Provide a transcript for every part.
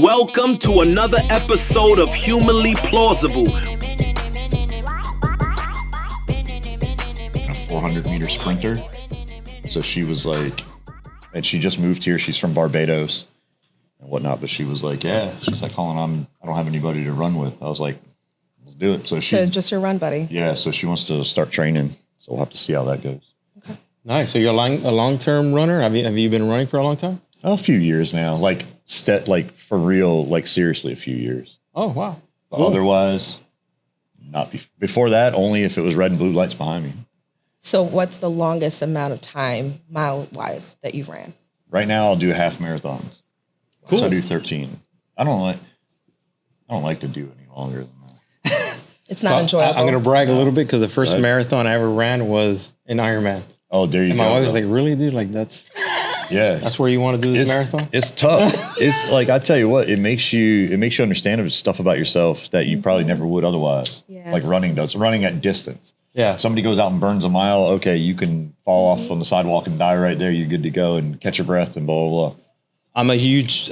Welcome to another episode of Humanly Plausible. A 400-meter sprinter. So she was like, and she just moved here. She's from Barbados and whatnot. But she was like, yeah. She's like, Colin, I don't have anybody to run with. I was like, let's do it. So just your run buddy. Yeah. So she wants to start training. So we'll have to see how that goes. Okay. Nice. So you're a long-term runner? Have you been running for a long time? A few years now, like for real, like seriously, a few years. Oh, wow. But otherwise, not before that. Only if it was red and blue lights behind me. So what's the longest amount of time, mile-wise, that you've ran? Right now, I'll do half marathons. Cool. So I do 13. I don't like to do any longer than that. It's not enjoyable. I'm going to brag a little bit because the first marathon I ever ran was an Ironman. Oh, there you go. And my wife was like, really, dude? Like, that's where you want to do this marathon? It's tough. It's like, I tell you what, it makes you understand stuff about yourself that you probably never would otherwise. Yes. Like running at distance. Yeah. Somebody goes out and burns a mile. Okay, you can fall off on the sidewalk and die right there. You're good to go and catch your breath and blah, blah, blah. I'm a huge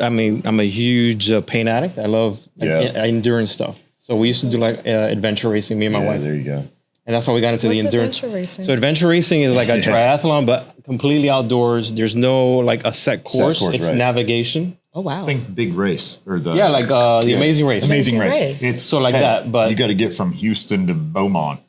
pain addict. I love endurance stuff. So we used to do adventure racing, me and my wife. There you go. And that's how we got into the endurance. Adventure racing? So adventure racing is like a triathlon, but completely outdoors. There's no like a set course. It's navigation. Oh, wow. I think Big Race or the the Amazing Race. Amazing Race. It's so like that, but you got to get from Houston to Beaumont.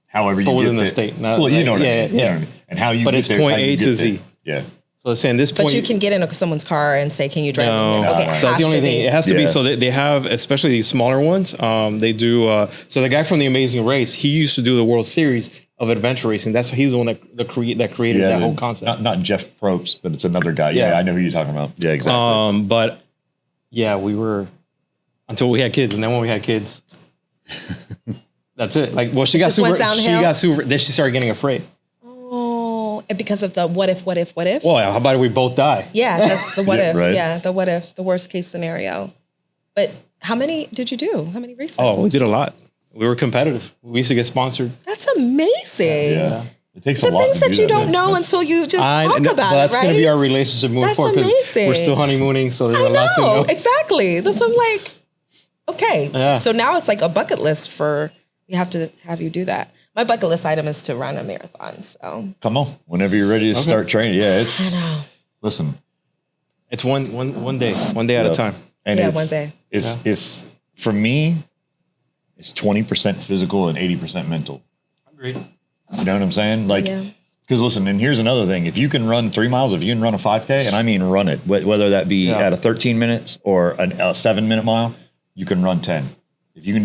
However you get within there. the state. Well, you know what I mean. You know what I mean. And how you but get it's there. point A to Z. Yeah. So it's saying this point. But you can get into someone's car and say, can you drive me? No, Okay, so that's the only thing. It has to be. So they have, especially these smaller ones. They do. So the guy from the Amazing Race, he used to do the World Series of adventure racing. He's the one that created that whole concept. Not Jeff Probst, but it's another guy. Yeah, I know who you're talking about. Yeah, exactly. But yeah, we were until we had kids, and then when we had kids, that's it. Like, well, she got super. Then she started getting afraid. Because of the what if? Well, how about if we both die? Yeah, that's the what if. Right. Yeah, the what if, the worst case scenario. But how many did you do? How many races? Oh, we did a lot. We were competitive. We used to get sponsored. That's amazing. Yeah. It takes a lot. The things that you don't know until you just talk about it, right? That's going to be our relationship moving forward. That's amazing. We're still honeymooning, so there's a lot to know. Exactly. That's what I'm like, okay. Yeah. So now it's like a bucket list we have to have you do that. My bucket list item is to run a marathon. So come on, whenever you're ready to start training. Yeah, I know. Listen, it's one day at a time. And one day. It's for me, it's 20% physical and 80% mental. Agreed. You know what I'm saying? Like, because listen, and here's another thing: if you can run 3 miles, if you can run a 5K, and I mean run it, whether that be at a 13 minutes or a 7-minute mile, you can run 10. If you can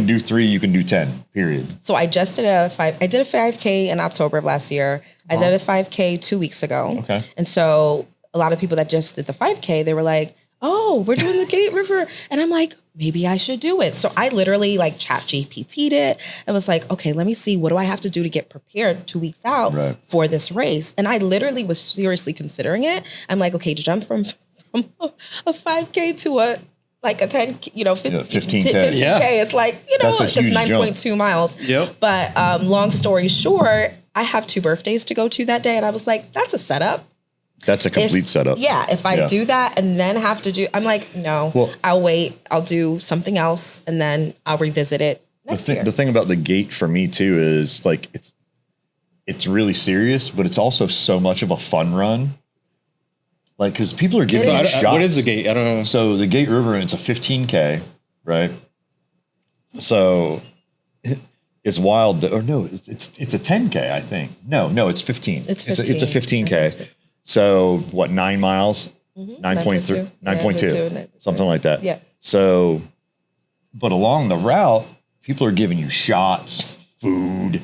do 3, you can do 10. Period. So I just did a 5K in October of last year. I did a 5K 2 weeks ago. Okay. And so a lot of people that just did the 5K, they were like, "Oh, we're doing the Gate River," and I'm like, maybe I should do it. So I literally like ChatGPT'd it. I was like, okay, let me see, what do I have to do to get prepared 2 weeks out for this race? And I literally was seriously considering it. I'm like, okay, to jump from a 5K to a 10, 15K. It's like, it's 9.2 miles. Yep. But long story short, I have 2 birthdays to go to that day. And I was like, that's a setup. That's a complete setup. Yeah. If I do that and then have to do, I'm like, no, I'll wait. I'll do something else and then I'll revisit it next year. The thing about the Gate for me too is like, it's really serious, but it's also so much of a fun run. Like, because people are giving you shots. What is the Gate? I don't know. So the Gate River, it's a 15K, right? So it's wild. Or no, it's a 10K, I think. No, it's 15. It's 15. It's a 15K. So what, 9 miles? 9.3, 9.2, something like that. Yeah. So, but along the route, people are giving you shots, food.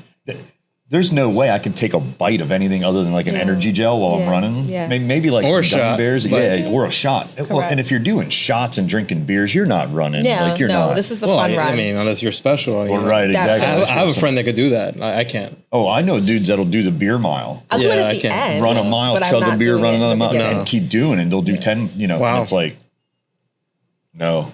There's no way I can take a bite of anything other than like an energy gel while I'm running. Yeah. Maybe like or some gummy bears. Or a shot. Well, and if you're doing shots and drinking beers, you're not running. Yeah, you're not. This is a fun run. I mean, unless you're special. Right, exactly. I have a friend that could do that. I can't. Oh, I know dudes that'll do the beer mile. I'll do it at the end. Run a mile, chug a beer, run another mile, and keep doing it. They'll do 10, Wow. And it's like, no.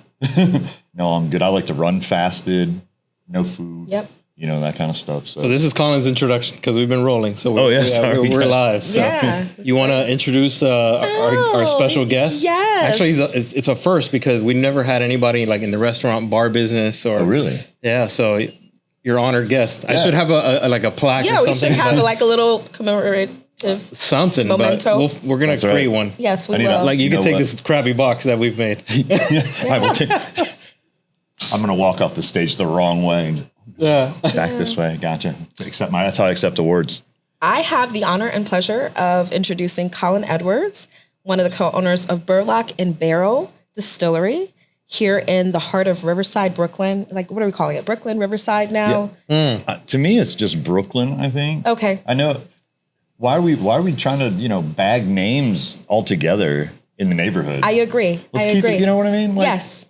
No, I'm good. I like to run fasted, no food. Yep. you know, that kind of stuff. So this is Colin's introduction because we've been rolling. So we're live. So you want to introduce our special guest? Yes. Actually, it's a first because we never had anybody like in the restaurant bar business or. Oh, really? Yeah. So you're honored guest. I should have a plaque. Yeah, or we should have like a little commemorative something. Memento. But we're gonna create one. Yes, we will. Like you can take this crappy box that we've made. I will take. I'm gonna walk off the stage the wrong way. Back this way. Gotcha. That's how I accept awards. I have the honor and pleasure of introducing Colin Edwards, one of the co-owners of Burlock and Barrel Distillery here in the heart of Riverside, Brooklyn. Like, what are we calling it? Brooklyn, Riverside now? Yeah. To me, it's just Brooklyn, I think. Okay. I know. Why are we trying to, you know, bag names altogether in the neighborhood? I agree. Let's keep it, you know what I mean? Like, yes.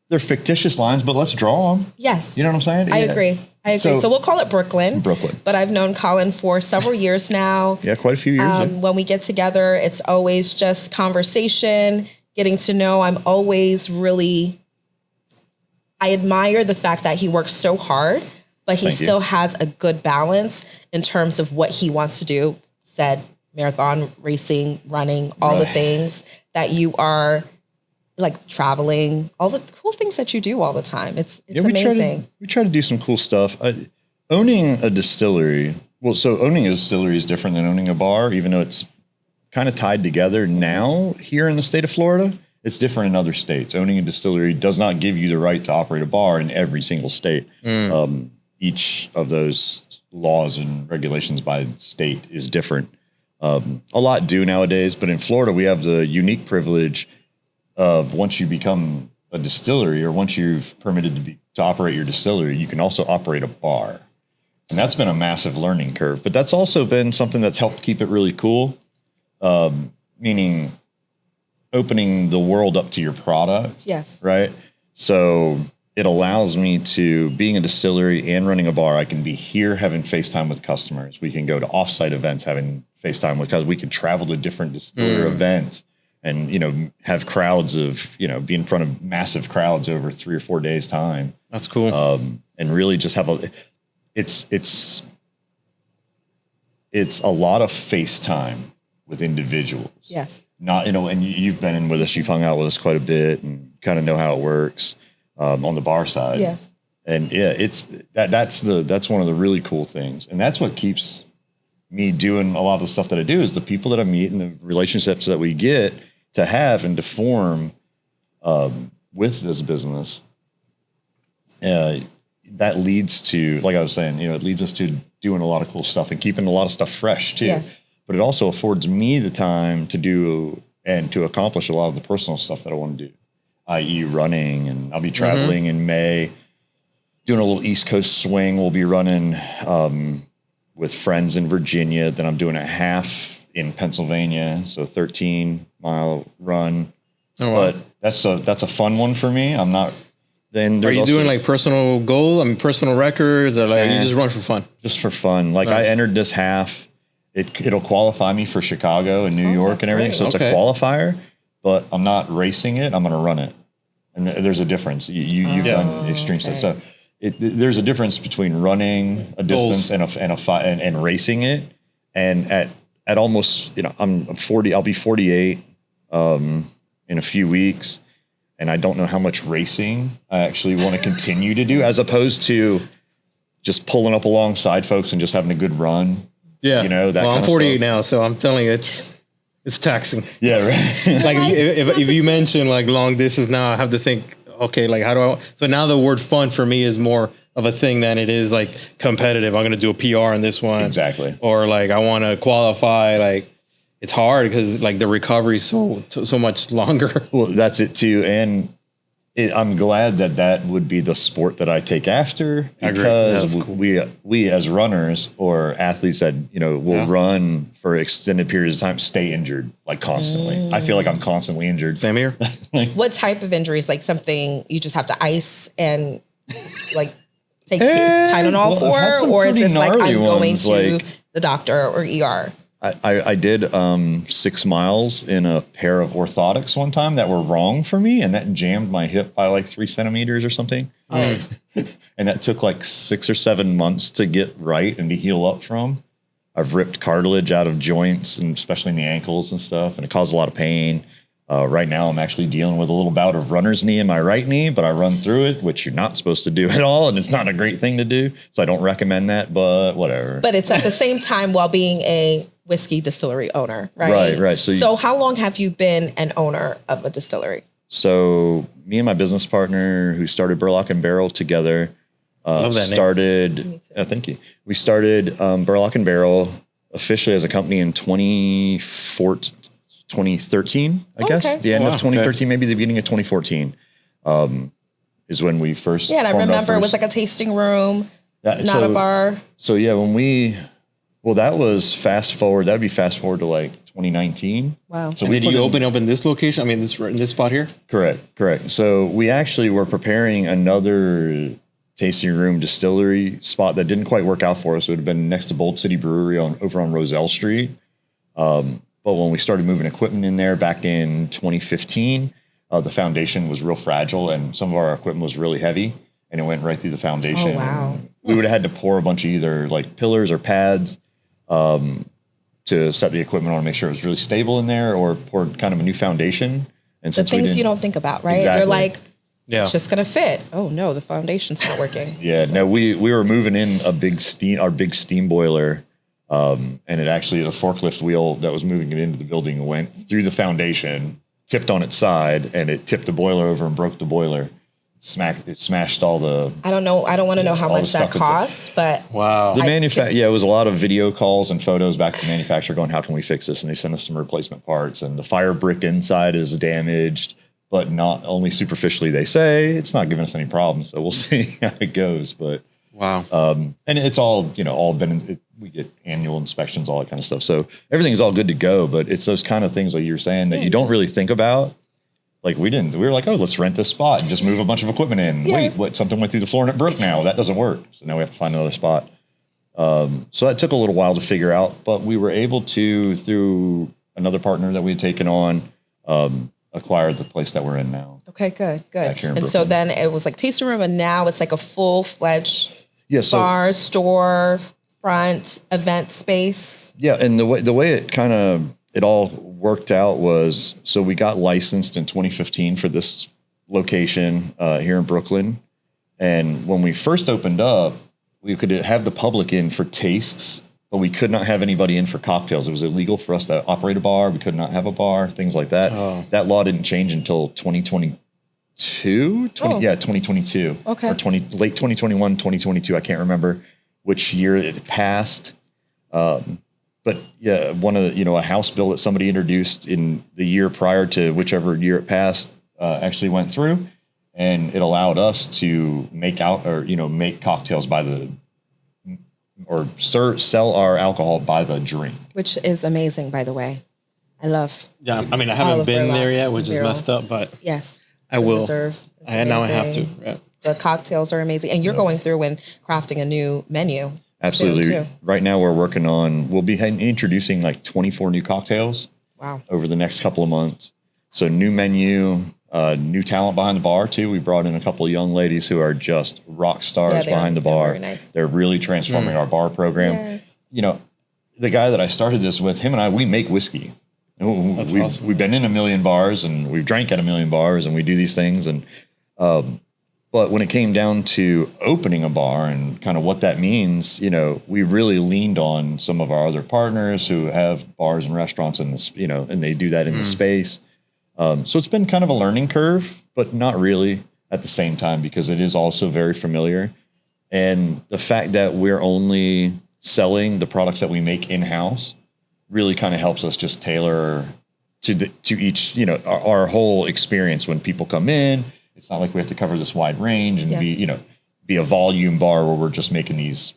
They're fictitious lines, but let's draw them. Yes. You know what I'm saying? I agree. So we'll call it Brooklyn. Brooklyn. But I've known Colin for several years now. Yeah, quite a few years. When we get together, it's always just conversation, getting to know. I admire the fact that he works so hard, but he still has a good balance in terms of what he wants to do. Said marathon, racing, running, all the things that you are like traveling, all the cool things that you do all the time. It's amazing. We try to do some cool stuff. Owning a distillery. So owning a distillery is different than owning a bar, even though it's kind of tied together now here in the state of Florida. It's different in other states. Owning a distillery does not give you the right to operate a bar in every single state. Each of those laws and regulations by state is different. A lot do nowadays, but in Florida, we have the unique privilege of once you become a distillery or once you've permitted to operate your distillery, you can also operate a bar. And that's been a massive learning curve, but that's also been something that's helped keep it really cool. Meaning opening the world up to your product. Yes. Right. So it allows me to, being a distillery and running a bar, I can be here having FaceTime with customers. We can go to offsite events having FaceTime with customers. We can travel to different distiller events and, you know, have crowds of, you know, be in front of massive crowds over 3 or 4 days time. That's cool. And really just have it's a lot of FaceTime with individuals. Yes. Not, you know, and you've been in with us, you've hung out with us quite a bit and kind of know how it works on the bar side. Yes. And yeah, that's one of the really cool things. And that's what keeps me doing a lot of the stuff that I do is the people that I meet and the relationships that we get to have and to form with this business. That leads to, like I was saying, you know, it leads us to doing a lot of cool stuff and keeping a lot of stuff fresh too. Yes. But it also affords me the time to do and to accomplish a lot of the personal stuff that I want to do, i.e. running. And I'll be traveling in May, doing a little East Coast swing. We'll be running with friends in Virginia. Then I'm doing a half in Pennsylvania, so 13-mile run. Oh, wow. But that's a fun one for me. I'm not. Then are you doing like personal goal? I mean, personal records, or like you just run for fun? Just for fun. Like I entered this half. It'll qualify me for Chicago and New York and everything. Great. So it's a qualifier, but I'm not racing it. I'm going to run it. And there's a difference. You've done extreme stuff. So there's a difference between running a distance and racing it. And at almost, you know, I'm 40, I'll be 48 in a few weeks. And I don't know how much racing I actually want to continue to do, as opposed to just pulling up alongside folks and just having a good run. Yeah, you know that. Well, I'm 48 now, so I'm telling you, it's taxing. Yeah, right. Like if you mention like long distance now, I have to think, okay, like how do I? So now the word fun for me is more of a thing than it is like competitive. I'm going to do a PR on this one, exactly, or like I want to qualify. Like it's hard because like the recovery is so much longer. Well, that's it too, and I'm glad that would be the sport that I take after, because cool. we as runners or athletes that, you know, will run for extended periods of time, stay injured like constantly. I feel like I'm constantly injured. Same here. What type of injuries? Like something you just have to ice and like take Tylenol for, or is this like I'm going to the doctor or ER? I did 6 miles in a pair of orthotics one time that were wrong for me, and that jammed my hip by like 3 centimeters or something. Oh. And that took like 6 or 7 months to get right and to heal up from. I've ripped cartilage out of joints, and especially in the ankles and stuff, and it caused a lot of pain. Right now, I'm actually dealing with a little bout of runner's knee in my right knee, but I run through it, which you're not supposed to do at all, and it's not a great thing to do. So I don't recommend that, but whatever. But it's at the same time while being a whiskey distillery owner, right? Right. So how long have you been an owner of a distillery? So me and my business partner, who started Burlock and Barrel together, started. Thank you. We started Burlock and Barrel officially as a company in 2013, I guess. The end of 2013, maybe the beginning of 2014, is when we first. Yeah, and I remember it was like a tasting room, not a bar. So yeah, that was fast forward. That'd be fast forward to like 2019. Wow. So did you open up in this location? I mean, in this spot here? Correct. So we actually were preparing another tasting room distillery spot that didn't quite work out for us. It would have been next to Bold City Brewery over on Roselle Street. But when we started moving equipment in there back in 2015, the foundation was real fragile, and some of our equipment was really heavy, and it went right through the foundation. Oh, wow. And we would have had to pour a bunch of either like pillars or pads to set the equipment on and make sure it was really stable in there, or pour kind of a new foundation. And the things you don't think about, right? Exactly. You're like, it's just going to fit. Oh no, the foundation's not working. No, we were moving in our big steam boiler. And it actually, the forklift wheel that was moving it into the building went through the foundation, tipped on its side, and it tipped the boiler over and broke the boiler. It smashed all the. I don't know. I don't want to know how much that costs, but wow. It was a lot of video calls and photos back to the manufacturer going, how can we fix this? And they sent us some replacement parts, and the fire brick inside is damaged, but not only superficially, they say. It's not giving us any problems, so we'll see how it goes. But wow. And it's all, all been, we get annual inspections, all that kind of stuff. So everything's all good to go, but it's those kind of things like you're saying that you don't really think about. Like we were like, oh, let's rent this spot and just move a bunch of equipment in. Yes. Wait, something went through the floor and it broke now. That doesn't work. So now we have to find another spot. So that took a little while to figure out, but we were able to, through another partner that we had taken on, acquire the place that we're in now. Okay, good. And so then it was like tasting room, and now it's like a full-fledged bar, store, front, event space. Yeah, and the way it all worked out was, so we got licensed in 2015 for this location here in Brooklyn. And when we first opened up, we could have the public in for tastes, but we could not have anybody in for cocktails. It was illegal for us to operate a bar. We could not have a bar, things like that. Oh. That law didn't change until 2022. 2022. Okay. Or late 2021, 2022. I can't remember which year it passed. But yeah, one of the, a House bill that somebody introduced in the year prior to whichever year it passed actually went through, and it allowed us to make cocktails sell our alcohol by the drink, which is amazing, by the way. I love. Yeah, I mean, I haven't been there yet, which is messed up, but yes, I will. Now I have to. Yeah. The cocktails are amazing, and you're going through and crafting a new menu. Absolutely. Right now we'll be introducing like 24 new cocktails. Wow. Over the next couple of months. So new menu, new talent behind the bar too. We brought in a couple of young ladies who are just rock stars behind the bar. Very nice. They're really transforming our bar program. Yes. The guy that I started this with, him and I, we make whiskey. Awesome. We've been in a million bars and we've drank at a million bars and we do these things. And, but when it came down to opening a bar and kind of what that means, we really leaned on some of our other partners who have bars and restaurants in this, and they do that in the space. So it's been kind of a learning curve, but not really at the same time, because it is also very familiar. And the fact that we're only selling the products that we make in-house really kind of helps us just tailor to each, our whole experience when people come in. It's not like we have to cover this wide range and be a volume bar where we're just making these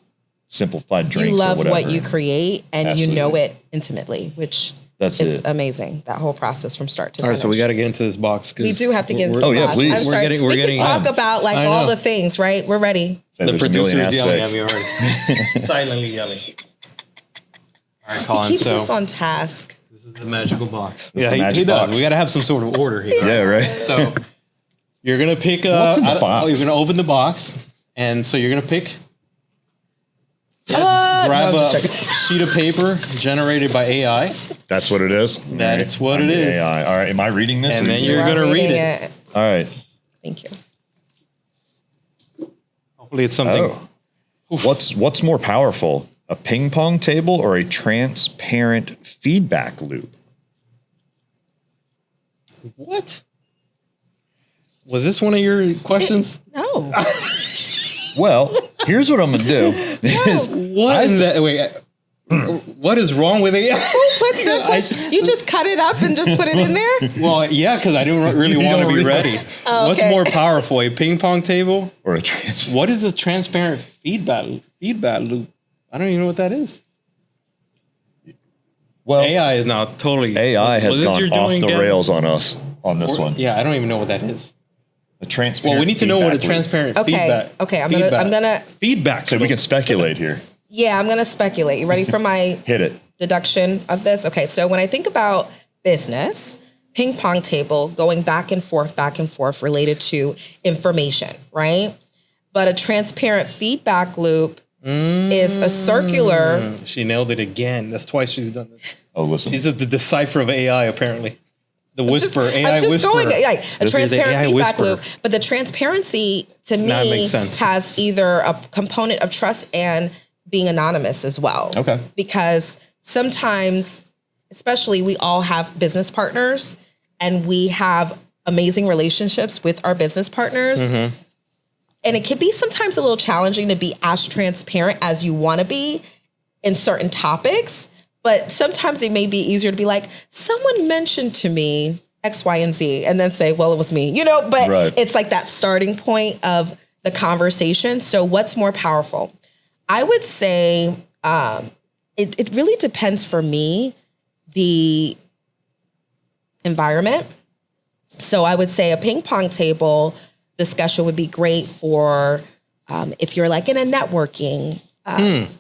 simplified drinks. You love or whatever. what you create, and Absolutely. You know it intimately, which is amazing. That whole process from start to finish. All right, so we got to get into this box. We do have to get into the box. Please. I'm sorry. We're we getting can talk about all the things, right? We're ready. The producer is yelling at me already. Silently yelling. All right, Colin. He keeps us on task. This is the magical box. This is the magic box. We got to have some sort of order here. Yeah, right. So you're gonna pick. What's in the box? You're gonna open the box, and so you're gonna pick. Grab a sheet of paper generated by AI. That's what it is. That's what it is. AI. All right. Am I reading this? And then you're gonna read it. All right. Thank you. Hopefully, it's something. Oh. What's more powerful, a ping pong table or a transparent feedback loop? What? Was this one of your questions? No. Well, here's what I'm gonna do. What is wrong with it? Who put the question? You just cut it up and just put it in there? Well, yeah, because I didn't really want to be ready. Oh, What's more powerful, a ping pong table or a What is a transparent feedback loop? I don't even know what that is. Well, AI is now totally. AI has gone off the rails on us on this one. Yeah, I don't even know what that is. A transparent. Well, we need to know what a transparent feedback. Okay, I'm gonna feedback. So we can speculate here. Yeah, I'm gonna speculate. You ready for my hit it deduction of this? Okay, so when I think about business, ping pong table going back and forth related to information, right? But a transparent feedback loop is a circular. She nailed it again. That's twice she's done this. Oh, listen. She's the decipher of AI, apparently. The whisper, AI whisper. Like a transparent feedback loop. But the transparency to me has either a component of trust and being anonymous as well. Okay. Because sometimes, especially we all have business partners and we have amazing relationships with our business partners. Mm-hmm. And it can be sometimes a little challenging to be as transparent as you want to be in certain topics. But sometimes it may be easier to be like, someone mentioned to me X, Y, and Z, and then say, well, it was me, but It's like that starting point of the conversation. So what's more powerful? I would say it really depends for me, the environment. So I would say a ping pong table discussion would be great for if you're like in a networking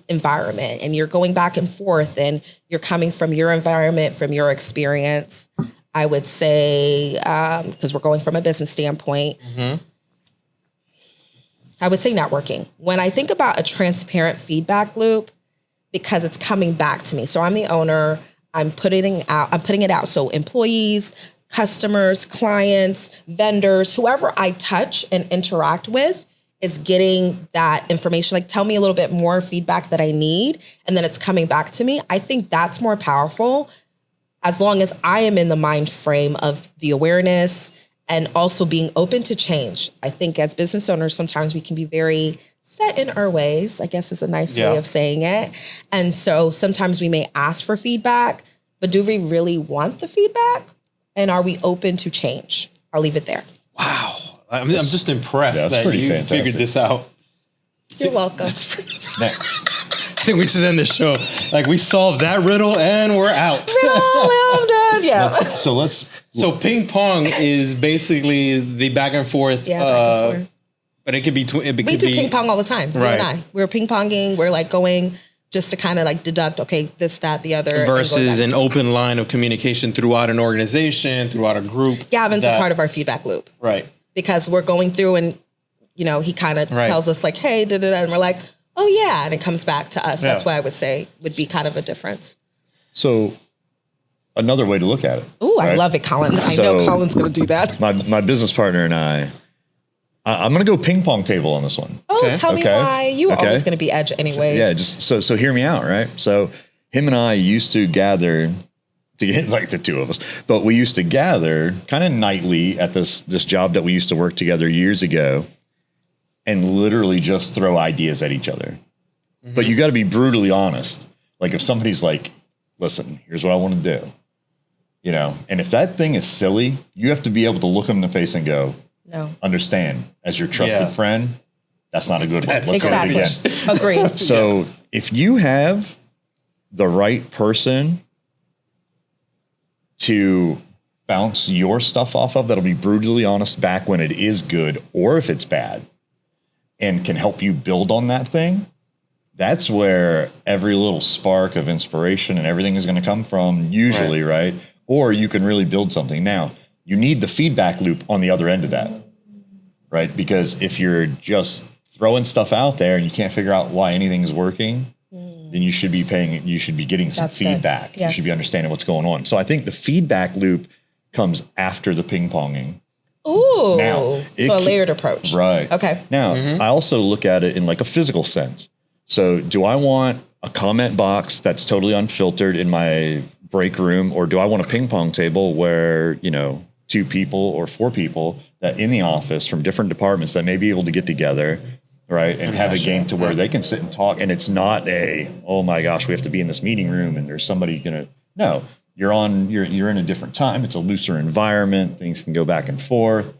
environment and you're going back and forth and you're coming from your environment, from your experience. I would say, because we're going from a business standpoint, I would say networking. When I think about a transparent feedback loop, because it's coming back to me. So I'm the owner, I'm putting it out. So employees, customers, clients, vendors, whoever I touch and interact with is getting that information. Like, tell me a little bit more feedback that I need. And then it's coming back to me. I think that's more powerful as long as I am in the mind frame of the awareness and also being open to change. I think as business owners, sometimes we can be very set in our ways, I guess is a nice way of saying it. And so sometimes we may ask for feedback, but do we really want the feedback? And are we open to change? I'll leave it there. Wow. I'm just impressed that you figured this out. You're welcome. I think we should end the show. Like, we solved that riddle and we're out. I'm done. Yeah. So ping pong is basically the back and forth. Yeah, back and forth. But it could be. We do ping pong all the time. Right. You and I. We're ping ponging. We're like going just to kind of like deduct, okay, this, that, the other. Versus an open line of communication throughout an organization, throughout a group. Gavin's a part of our feedback loop. Right. Because we're going through and, he kind of tells us like, hey, da-da-da, and we're like, oh yeah, and it comes back to us. Yeah. That's why I would say would be kind of a difference. So another way to look at it. Ooh, right? I love it, Colin. I know Colin's going to do that. My business partner and I'm going to go ping pong table on this one. Oh, tell me why. You were always going to be edge anyways. So hear me out, right? So him and I used to gather to get like the two of us, but we used to gather kind of nightly at this job that we used to work together years ago and literally just throw ideas at each other. Mm-hmm. But you got to be brutally honest. Like if somebody's like, listen, here's what I want to do, and if that thing is silly, you have to be able to look them in the face and go, no, understand, as your trusted friend, that's not a good one. Let's go again. Agreed. So if you have the right person to bounce your stuff off of, that'll be brutally honest back when it is good or if it's bad and can help you build on that thing, that's where every little spark of inspiration and everything is going to come from usually, right? Or you can really build something. Now, you need the feedback loop on the other end of that, right? Because if you're just throwing stuff out there and you can't figure out why anything's working, then you should be getting some feedback. Yes. You should be understanding what's going on. So I think the feedback loop comes after the ping-ponging. Ooh, now, so a layered approach. Right. Okay. Now, I also look at it in like a physical sense. So do I want a comment box that's totally unfiltered in my break room, or do I want a ping pong table where, 2 people or 4 people that in the office from different departments that may be able to get together, right, and have a game to where they can sit and talk, and it's not oh my gosh, we have to be in this meeting room and there's somebody no, you're in a different time. It's a looser environment. Things can go back and forth.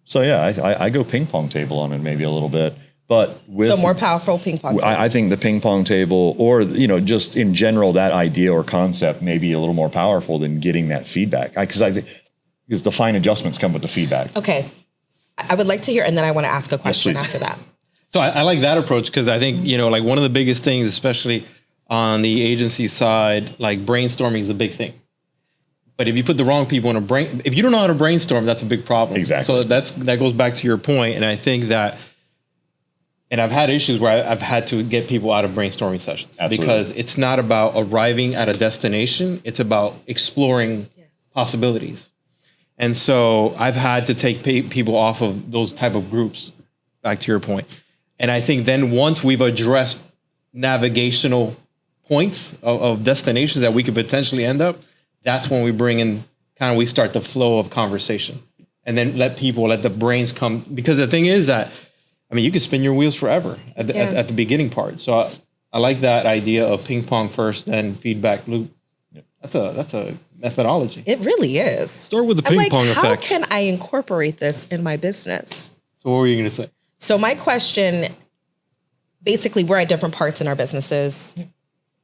So yeah, I go ping pong table on it maybe a little bit. But more powerful ping pong table. I think the ping pong table, or just in general, that idea or concept may be a little more powerful than getting that feedback. Because the fine adjustments come with the feedback. Okay, I would like to hear, and then I want to ask a question after that. So I like that approach because I think like one of the biggest things, especially on the agency side, like brainstorming is a big thing. But if you put the wrong people if you don't know how to brainstorm, that's a big problem. Exactly. So that goes back to your point, and I think that. And I've had issues where I've had to get people out of brainstorming sessions. Absolutely. Because it's not about arriving at a destination. It's about exploring possibilities. And so I've had to take people off of those type of groups, back to your point. And I think then once we've addressed navigational points of destinations that we could potentially end up, that's when we bring in we start the flow of conversation. And then let the brains come. Because the thing is that, you can spin your wheels forever at the beginning part. So I like that idea of ping pong first, then feedback loop. Yep. That's a methodology. It really is. Start with the ping pong effect. How can I incorporate this in my business? So what were you going to say? So my question, basically, we're at different parts in our businesses,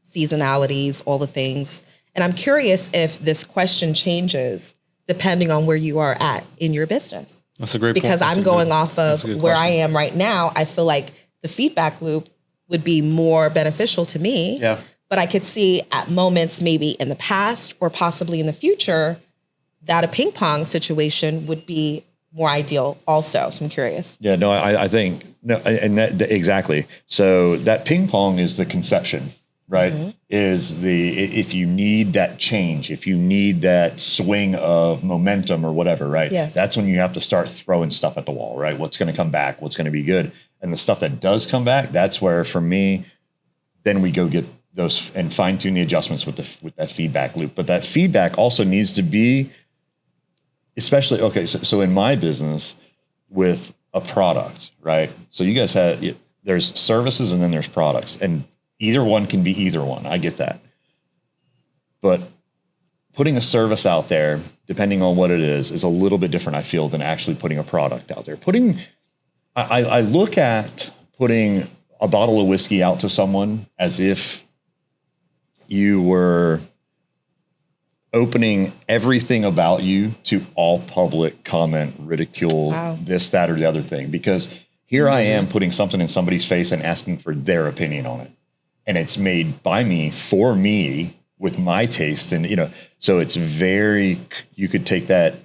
seasonalities, all the things. And I'm curious if this question changes depending on where you are at in your business. That's a great point. Because I'm going off of where I am right now. I feel like the feedback loop would be more beneficial to me. Yeah. But I could see at moments maybe in the past or possibly in the future that a ping pong situation would be more ideal also. So I'm curious. Yeah, no, I think, no, and exactly. So that ping pong is the conception, right? Mm-hmm. If you need that change, if you need that swing of momentum or whatever, right? Yes. That's when you have to start throwing stuff at the wall, right? What's going to come back? What's going to be good? And the stuff that does come back, that's where, for me, then we go get those and fine tune the adjustments with that feedback loop. But that feedback also needs to be, especially, okay, so in my business with a product, right? So you guys there's services and then there's products, and either one can be either one. I get that. But putting a service out there, depending on what it is a little bit different, I feel, than actually putting a product out there. I look at putting a bottle of whiskey out to someone as if you were opening everything about you to all public comment, ridicule, this, that, or the other thing. Because here I am putting something in somebody's face and asking for their opinion on it. And it's made by me, for me, with my taste. And, so it's you could take that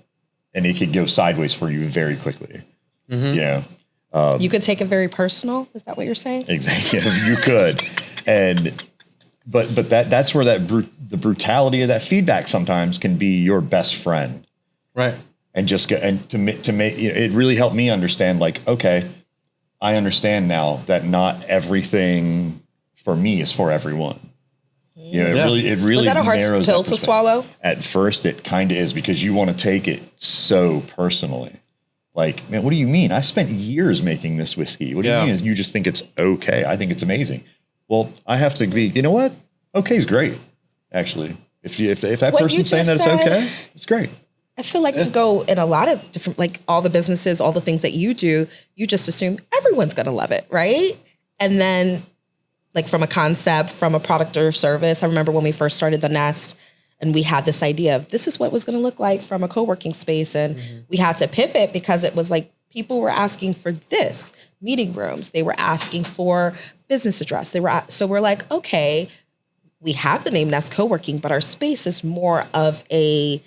and it could go sideways for you very quickly. Mm-hmm. Yeah. You could take it very personal. Is that what you're saying? Exactly. You could. But that's where the brutality of that feedback sometimes can be your best friend. Right. And to make it really helped me understand, like, okay, I understand now that not everything for me is for everyone. It really was that a hard pill to swallow? At first, it kind of is, because you want to take it so personally. Like, man, what do you mean? I spent years making this whiskey. What do you mean? You just think it's okay? I think it's amazing. Well, I have to be. You know what? Okay is great. Actually, if that person's saying that it's okay, it's great. I feel like you go in a lot of different, like all the businesses, all the things that you do, you just assume everyone's going to love it, right? And then, like, from a concept, from a product or service, I remember when we first started The Nest, and we had this idea of this is what it was going to look like from a co-working space, and we had to pivot because it was like people were asking for this, meeting rooms. They were asking for business address. So we're like, okay, we have the name Nest Co-working, but our space is more of a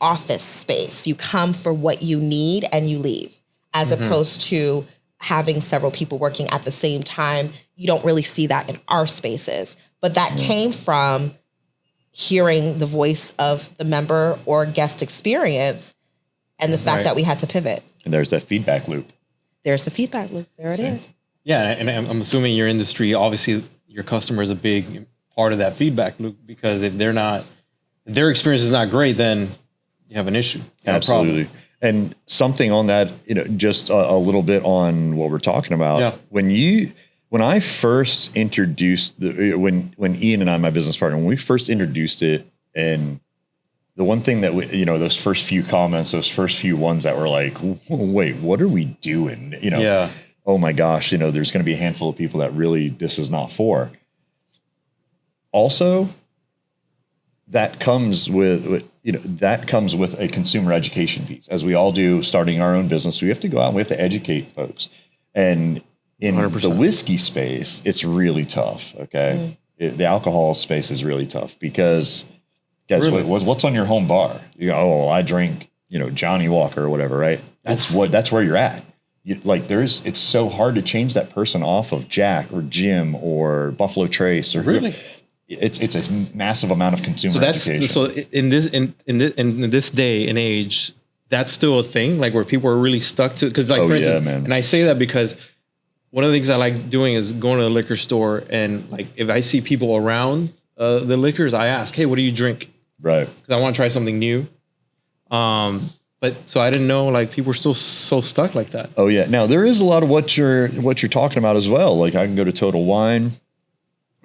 office space. You come for what you need and you leave, as opposed to having several people working at the same time. You don't really see that in our spaces, but that came from hearing the voice of the member or guest experience and the fact that we had to pivot. And there's that feedback loop. There's the feedback loop. There it is. Yeah. And I'm assuming your industry, obviously your customer is a big part of that feedback loop, because if their experience is not great, then you have an issue. Absolutely. And something on that, just a little bit on what we're talking about. Yeah. When I first introduced when Ian and I, my business partner, when we first introduced it, and the one thing that those first few comments, those first few ones that were like, wait, what are we doing? Oh my gosh, there's going to be a handful of people that really this is not for. Also, that comes with a consumer education piece, as we all do starting our own business. We have to go out and we have to educate folks. And in 100%. The whiskey space, it's really tough. Okay. The alcohol space is really tough because guess what's on your home bar? You go, I drink, Johnny Walker or whatever, right? That's where you're at. It's so hard to change that person off of Jack or Jim or Buffalo Trace or really. It's a massive amount of consumer education. So in this day and age, that's still a thing, like where people are really stuck to, because for instance, and I say that because one of the things I like doing is going to the liquor store, and like if I see people around the liquors, I ask, hey, what do you drink? Right. Because I want to try something new. But so I didn't know like people were still so stuck like that. Oh yeah. Now there is a lot of what you're talking about as well. Like I can go to Total Wine,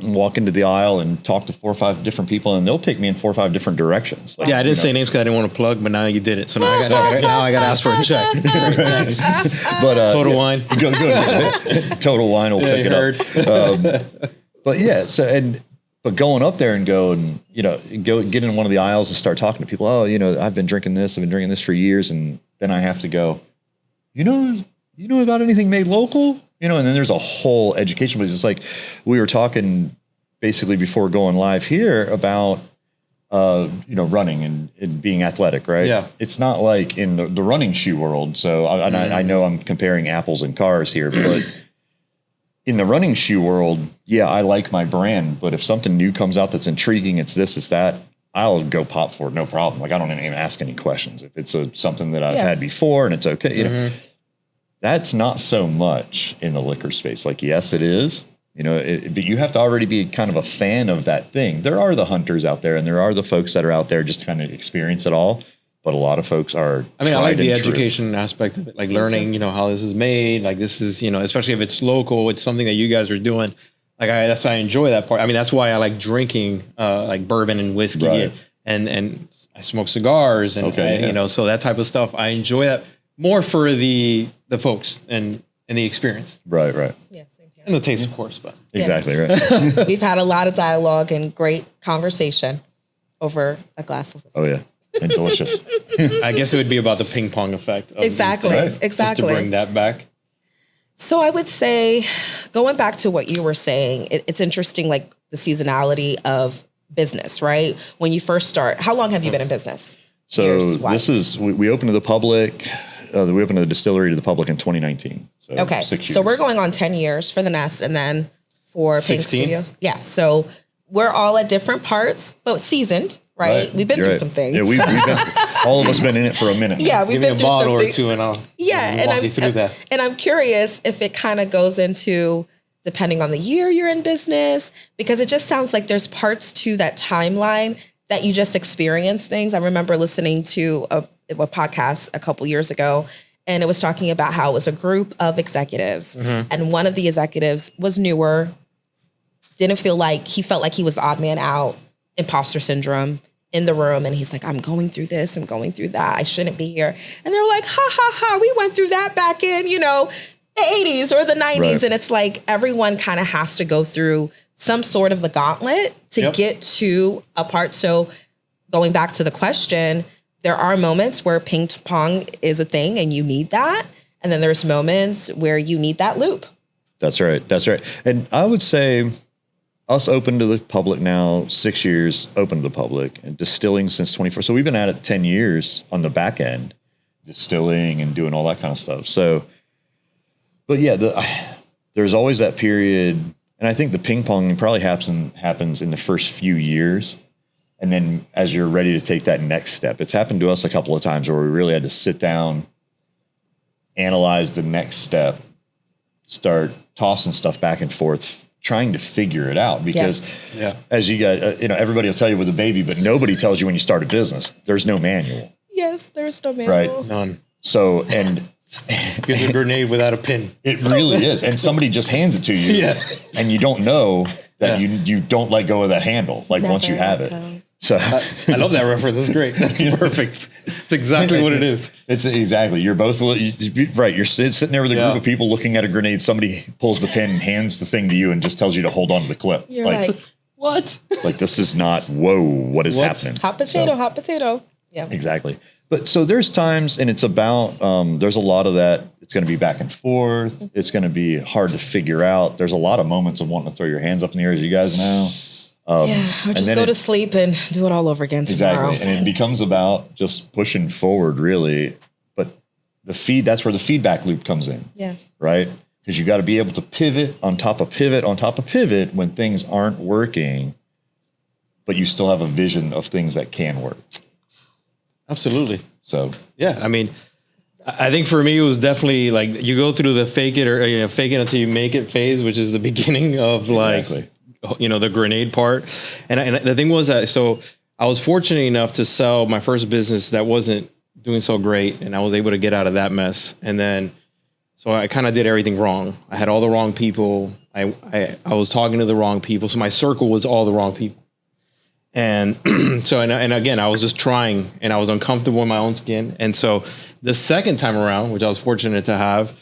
walk into the aisle and talk to 4 or 5 different people, and they'll take me in 4 or 5 different directions. Like, I didn't say names because I didn't want to plug, but now you did it. So now I got to ask for a check. But Total Wine, go Total Wine will pick it up. But yeah, but going up there and go get in one of the aisles and start talking to people. Oh, I've been drinking this for years, and then I have to go. You know about anything made local? And then there's a whole education, but it's like we were talking basically before going live here about, running and being athletic, right? Yeah. It's not like in the running shoe world. So I know I'm comparing apples and cars here, but in the running shoe world, I like my brand, but if something new comes out that's intriguing, it's this, it's that, I'll go pop for it. No problem. Like I don't even ask any questions. If it's something that I've had before and it's okay, That's not so much in the liquor space. Like, yes, it is, but you have to already be kind of a fan of that thing. There are the hunters out there, and there are the folks that are out there just to kind of experience it all. But a lot of folks are. I like the education aspect of it, like learning, how this is made. Like this is, especially if it's local, it's something that you guys are doing. Like that's why I enjoy that part. I mean, that's why I like drinking like bourbon and whiskey, and I smoke cigars, and so that type of stuff. I enjoy that more for the folks and the experience. Right. Yeah, same here. And the taste, of course, but exactly right. We've had a lot of dialogue and great conversation over a glass of whiskey. Oh yeah, and delicious. I guess it would be about the ping pong effect. Of exactly. Just to bring that back. So I would say, going back to what you were saying, it's interesting, like the seasonality of business, right? When you first start, how long have you been in business? So we opened to the public. We opened the distillery to the public in 2019. So okay. 6 years. So we're going on 10 years for the Nest, and then for Pink Studios. Yes. So we're all at different parts, but seasoned, right? We've been through some things. Yeah, we've been, all of us been in it for a minute. Yeah, we've been through some things. Give me a bottle or two and I'll walk you through that. And I'm curious if it kind of goes into, depending on the year you're in business, because it just sounds like there's parts to that timeline that you just experience things. I remember listening to a podcast a couple years ago, and it was talking about how it was a group of executives, and one of the executives was newer, he felt like he was the odd man out, imposter syndrome in the room, and he's like, I'm going through this, I'm going through that, I shouldn't be here. And they were like, ha, ha, ha, we went through that back in, the 80s or the 90s. Right. And it's like everyone kind of has to go through some sort of the gauntlet to get to a part. So going back to the question, there are moments where ping pong is a thing and you need that. And then there's moments where you need that loop. That's right. That's right. And I would say us open to the public now, 6 years open to the public, and distilling since 24. So we've been at it 10 years on the back end, distilling and doing all that kind of stuff. So, but yeah, there's always that period. And I think the ping pong probably happens in the first few years. And then as you're ready to take that next step, it's happened to us a couple of times where we really had to sit down, analyze the next step, start tossing stuff back and forth, trying to figure it out. Because as you guys, everybody will tell you with a baby, but nobody tells you when you start a business. There's no manual. Yes, there's no manual. Right? None. So, and it's a grenade without a pin. It really is. And somebody just hands it to you and you don't know that you don't let go of that handle. Like once you have it. So I love that reference. That's great. That's perfect. It's exactly what it is. It's exactly. You're both right. You're sitting there with a group of people looking at a grenade. Somebody pulls the pin and hands the thing to you and just tells you to hold on to the clip. You're like what? Like this is not, whoa, what is happening? Hot potato. Yeah. Exactly. But so there's times, and it's about, there's a lot of that. It's going to be back and forth. It's going to be hard to figure out. There's a lot of moments of wanting to throw your hands up in the air, as you guys know. Or just go to sleep and do it all over again tomorrow. Exactly. And it becomes about just pushing forward, really. But that's where the feedback loop comes in. Yes. Right? Because you got to be able to pivot on top of pivot on top of pivot when things aren't working, but you still have a vision of things that can work. Absolutely. So, yeah, I mean, I think for me, it was definitely like you go through the fake it until you make it phase, which is the beginning of the grenade part. And the thing was that, so I was fortunate enough to sell my first business that wasn't doing so great. And I was able to get out of that mess. And then, so I kind of did everything wrong. I had all the wrong people. I was talking to the wrong people. So my circle was all the wrong people. And so, and again, I was just trying and I was uncomfortable in my own skin. And so the second time around, which I was fortunate to have,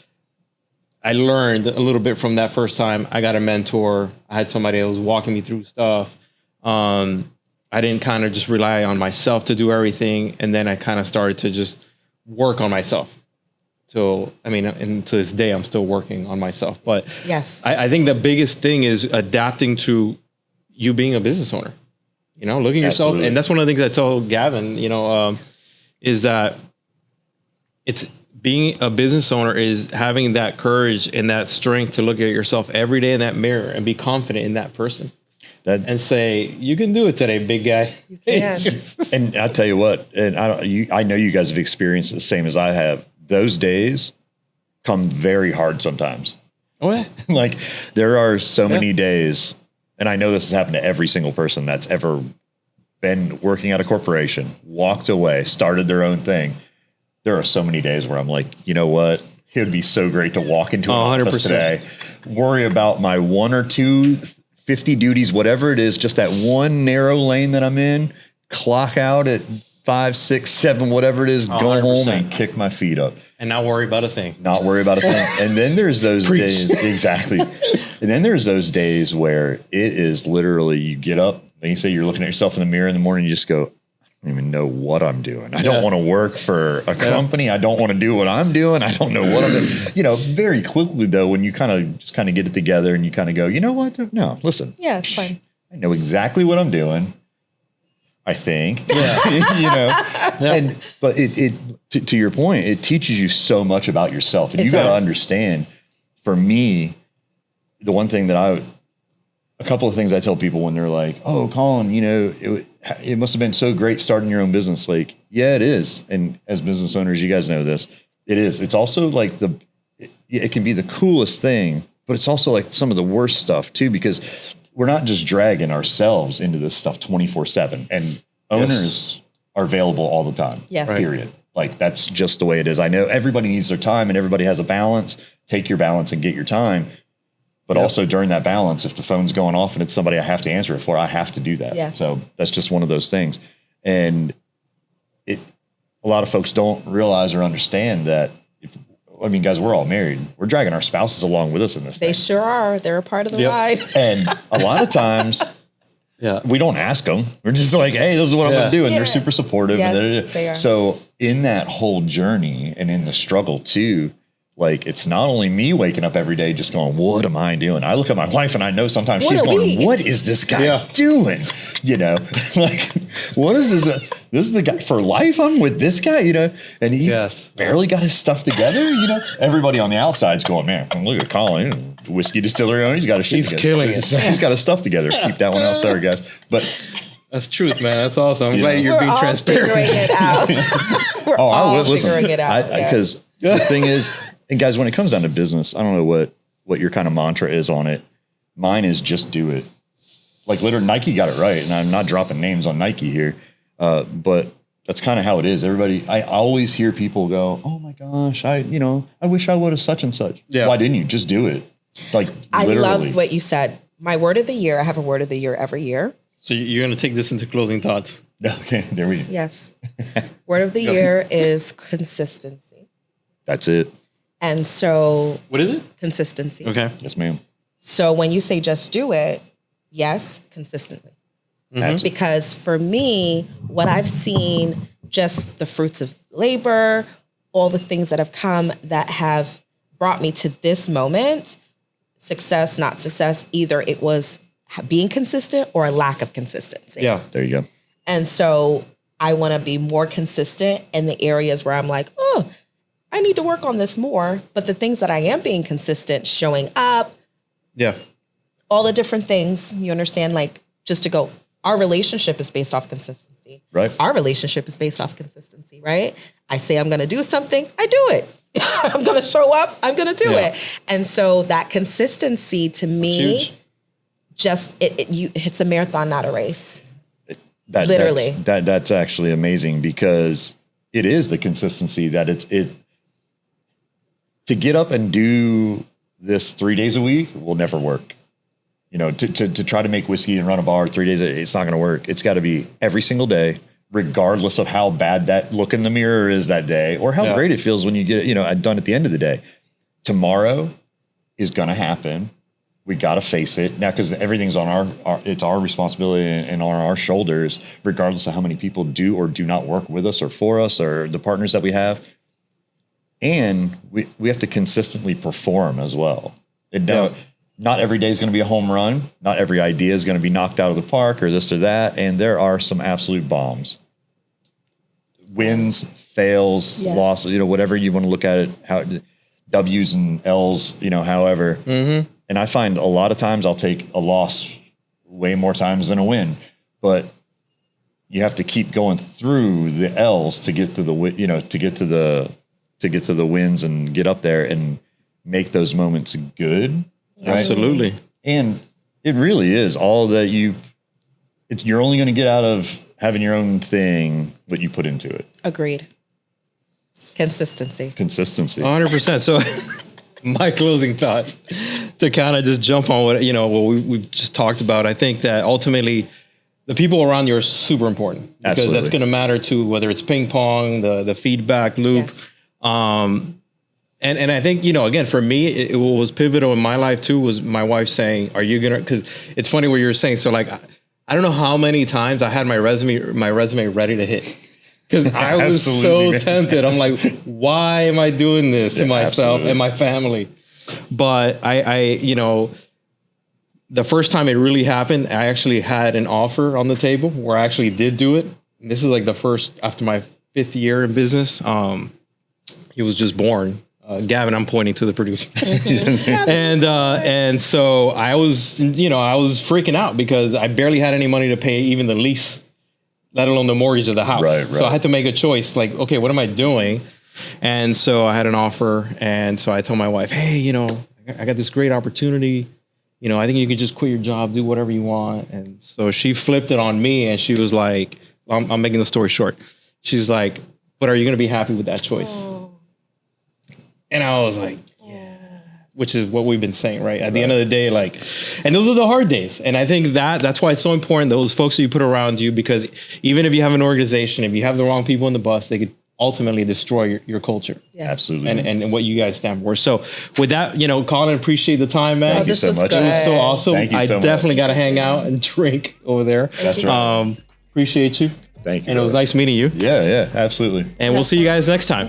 I learned a little bit from that first time. I got a mentor. I had somebody that was walking me through stuff. I didn't kind of just rely on myself to do everything. And then I kind of started to just work on myself. So, I mean, and to this day, I'm still working on myself. But yes, I think the biggest thing is adapting to you being a business owner. Looking at yourself. And that's one of the things I told Gavin, is that it's being a business owner is having that courage and that strength to look at yourself every day in that mirror and be confident in that person. And say, you can do it today, big guy. You can. And I'll tell you what, and I know you guys have experienced the same as I have. Those days come very hard sometimes. Oh, yeah. Like there are so many days. And I know this has happened to every single person that's ever been working at a corporation, walked away, started their own thing. There are so many days where I'm like, you know what? It would be so great to walk into an office today, worry about my 1 or 2, 50 duties, whatever it is, just that one narrow lane that I'm in, clock out at 5, 6, 7, whatever it is, 100%. Go home and kick my feet up. And not worry about a thing. Not worry about a thing. And then there's those days. Exactly. And then there's those days where it is literally you get up and you say you're looking at yourself in the mirror in the morning, you just go, I don't even know what I'm doing. I don't want to work for a company. I don't want to do what I'm doing. I don't know what I'm doing. Very quickly though, when you kind of get it together and you kind of go, you know what? No, listen. Yeah, it's fine. I know exactly what I'm doing. I think, but to your point, it teaches you so much about yourself, and you got to understand. For me, the one thing that a couple of things I tell people when they're like, "Oh, Colin, it must have been so great starting your own business." Like, yeah, it is, and as business owners, you guys know this. It is. It's also like it can be the coolest thing, but it's also like some of the worst stuff too, because we're not just dragging ourselves into this stuff 24/7, and owners are available all the time. Yes. Period. Like that's just the way it is. I know everybody needs their time and everybody has a balance. Take your balance and get your time. But also during that balance, if the phone's going off and it's somebody I have to answer it for, I have to do that. Yes. So that's just one of those things. And a lot of folks don't realize or understand that guys, we're all married. We're dragging our spouses along with us in this. They sure are. They're a part of the ride. And a lot of times, we don't ask them. We're just like, hey, this is what I'm going to do. And they're super supportive. Yes, they are. So in that whole journey and in the struggle too, like, it's not only me waking up every day just going, what am I doing? I look at my wife and I know sometimes she's going, what is this guy doing? You know, like, what is this? This is the guy for life. I'm with this guy, you know, and he's barely got his stuff together. You know, everybody on the outside's going, man, look at Colin, whiskey distillery owner. He's got his shit together. Killing it. He's got his stuff together. Keep that one out, sorry guys. But that's truth, man. That's awesome. I'm glad you're being transparent. Figuring it out. We're all figuring it out. Because the thing is, and guys, when it comes down to business, I don't know what your kind of mantra is on it. Mine is just do it. Like literally, Nike got it right, and I'm not dropping names on Nike here, but that's kind of how it is. Everybody, I always hear people go, "Oh my gosh, I wish I would have such and such." Yeah. Why didn't you just do it? Like I love what you said. My word of the year. I have a word of the year every year. So you're going to take this into closing thoughts. Okay, there we go. Yes. Word of the year is consistency. That's it. And so... What is it? Consistency. Okay. Yes, ma'am. So when you say just do it, yes, consistently. Mm-hmm. Because for me, what I've seen, just the fruits of labor, all the things that have come that have brought me to this moment, success, not success, either it was being consistent or a lack of consistency. Yeah, there you go. And so I want to be more consistent in the areas where I'm like, oh, I need to work on this more. But the things that I am being consistent, showing up. Yeah. All the different things, you understand, like just to go, our relationship is based off consistency. Right. Our relationship is based off consistency, right? I say I'm going to do something, I do it. I'm going to show up, I'm going to do it. And so that consistency to me, just it's a marathon, not a race. Literally. That's actually amazing because it is the consistency that it to get up and do this 3 days a week will never work. You know, to try to make whiskey and run a bar 3 days, it's not going to work. It's got to be every single day, regardless of how bad that look in the mirror is that day or how great it feels when you get it, done at the end of the day. Tomorrow is going to happen. We got to face it now because everything's on it's our responsibility and on our shoulders, regardless of how many people do or do not work with us or for us or the partners that we have. And we have to consistently perform as well. Not every day is going to be a home run. Not every idea is going to be knocked out of the park or this or that. And there are some absolute bombs. Wins, fails, losses, whatever you want to look at it, how W's and L's, however. Mm-hmm. And I find a lot of times I'll take a loss way more times than a win, but you have to keep going through the L's to get to the, to get to the wins and get up there and make those moments good. Right? Absolutely. And it really is all that you're only going to get out of having your own thing, what you put into it. Agreed. Consistency. 100%. So my closing thoughts to kind of just jump on what we've just talked about. I think that ultimately the people around you are super important because that's going to matter to whether it's ping pong, the feedback loop. Yes. And I think, again, for me, what was pivotal in my life too was my wife saying, are you going to, because it's funny what you're saying. So like, I don't know how many times I had my resume ready to hit because I was so tempted. I'm like, why am I doing this to myself and my family? But I the first time it really happened, I actually had an offer on the table where I actually did do it. And this is like the first, after my 5th year in business, he was just born. Gavin, I'm pointing to the producer. And so I was freaking out because I barely had any money to pay even the lease, let alone the mortgage of the house. Right. So I had to make a choice like, okay, what am I doing? And so I had an offer. And so I told my wife, hey, I got this great opportunity. I think you can just quit your job, do whatever you want. And so she flipped it on me and she was like, I'm making the story short. She's like, but are you going to be happy with that choice? Oh. And I was like, yeah, which is what we've been saying, right? At the end of the day, and those are the hard days. And I think that's why it's so important, those folks that you put around you, because even if you have an organization, if you have the wrong people in the bus, they could ultimately destroy your culture. Yes. Absolutely. And what you guys stand for. So with that, Colin, appreciate the time, man. Thank you so much. It was so awesome. I definitely got to hang out and drink over there. That's right. Appreciate you. Thank you. And it was nice meeting you. Yeah, absolutely. And we'll see you guys next time.